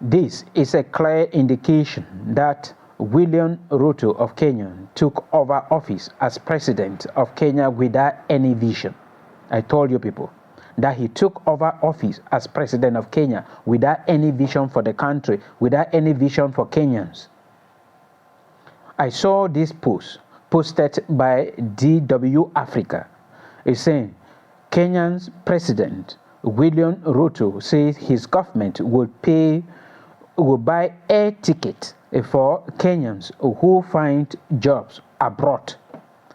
This is a clear indication that William Ruto of Kenya took over office as president of Kenya without any vision. I told you people that he took over office as president of Kenya without any vision for the country, without any vision for Kenyans. I saw this post posted by DW Africa. It's saying Kenyan President William Ruto says his government will buy air ticket for Kenyans who find jobs abroad,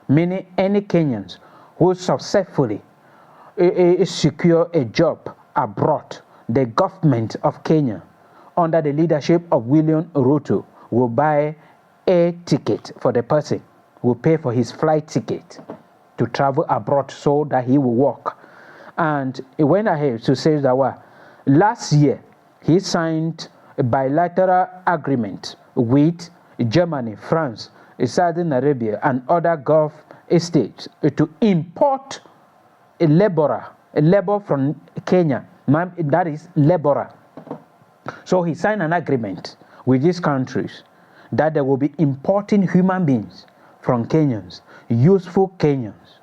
meaning any Kenyans who successfully secure a job abroad. The government of Kenya, under the leadership of William Ruto, will buy a ticket for the person, will pay for his flight ticket to travel abroad so that he will work. And he went ahead to say that last year he signed a bilateral agreement with Germany, France, Saudi Arabia, and other Gulf states to import a labor from Kenya. That is laborer. So he signed an agreement with these countries that they will be importing human beings from Kenyans, useful Kenyans,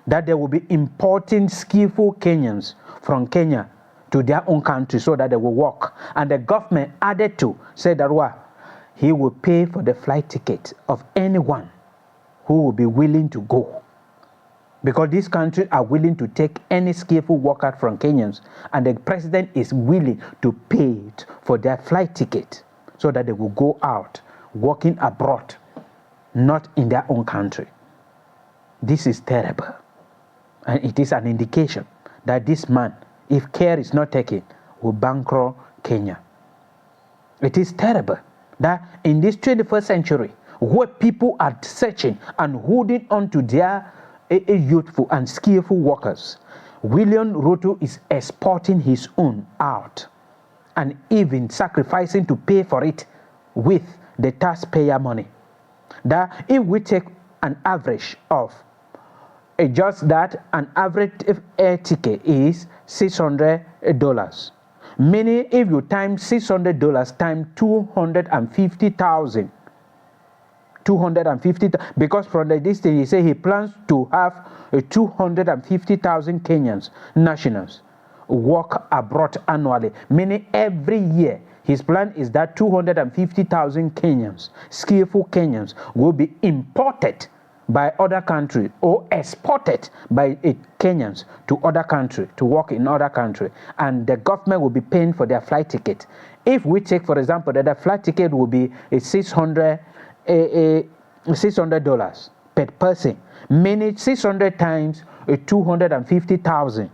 that they will be importing skillful Kenyans from Kenya to their own country so that they will work. And the government added to, said that he will pay for the flight ticket of anyone who will be willing to go. Because these countries are willing to take any skillful worker from Kenyans, and the president is willing to pay it for their flight ticket so that they will go out working abroad, not in their own country. This is terrible. And it is an indication that this man, if care is not taken, will bankrupt Kenya. It is terrible that in this 21st century, where people are searching and holding on to their youthful and skillful workers, William Ruto is exporting his own out and even sacrificing to pay for it with the taxpayer money. That if we take an average of just that, an average air ticket is $600. Meaning, if you times $600 times 250,000, because from the distance he say he plans to have 250,000 Kenyans nationals work abroad annually. Meaning, every year his plan is that 250,000 Kenyans, skillful Kenyans, will be imported by other countries or exported by Kenyans to other countries to work in other countries, and the government will be paying for their flight ticket. If we take, for example, that the flight ticket will be $600 per person, meaning 600 times 250,000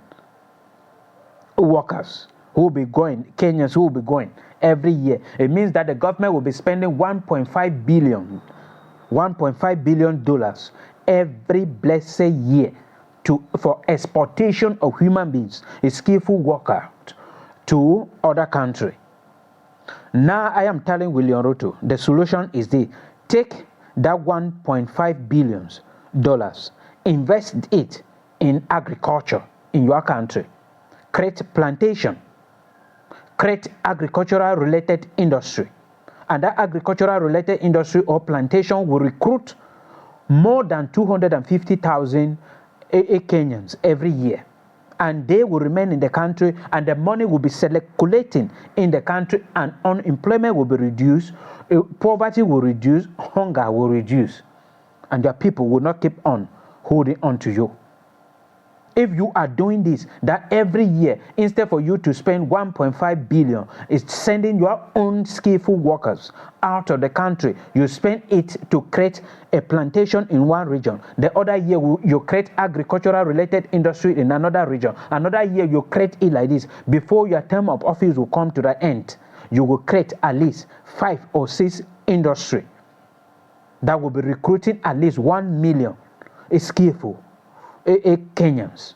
workers who will be going, Kenyans who will be going every year. It means that the government will be spending $1.5 billion every blessed year for exportation of human beings, a skillful worker, to other country. Now I am telling William Ruto, the solution is take that $1.5 billion, invest it in agriculture in your country, create plantation, create agricultural related industry. And that agricultural related industry or plantation will recruit more than 250,000 Kenyans every year. And they will remain in the country, and the money will be circulating in the country, and unemployment will be reduced, poverty will reduce, hunger will reduce, and your people will not keep on holding on to you. If you are doing this, that every year, instead for you to spend $1.5 billion, is sending your own skillful workers out of the country, you spend it to create a plantation in one region. The other year, you create agricultural related industry in another region. Another year, you create it like this. Before your term of office will come to the end, you will create at least 5 or 6 industry that will be recruiting at least 1 million skillful Kenyans,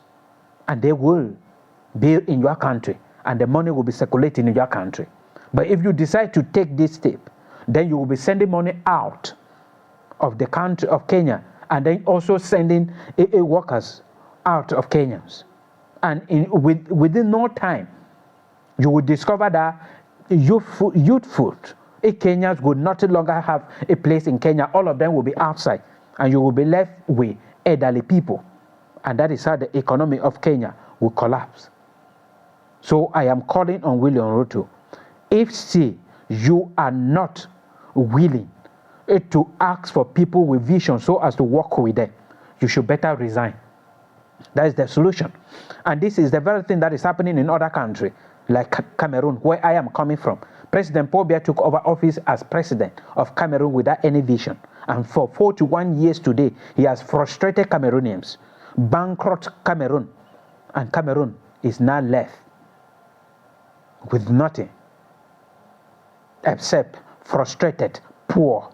and they will be in your country, and the money will be circulating in your country. But if you decide to take this step, then you will be sending money out of the country of Kenya, and then also sending workers out of Kenyans. And within no time, you will discover that youthful, if Kenyans would not longer have a place in Kenya, all of them will be outside, and you will be left with elderly people. And that is how the economy of Kenya will collapse. So I am calling on William Ruto. If, say, you are not willing to ask for people with vision so as to work with them, you should better resign. That is the solution. And this is the very thing that is happening in other countries, like Cameroon, where I am coming from. President Paul Biya took over office as president of Cameroon without any vision. And for 41 years today, he has frustrated Cameroonians, bankrupt Cameroon. And Cameroon is now left with nothing except frustrated, poor,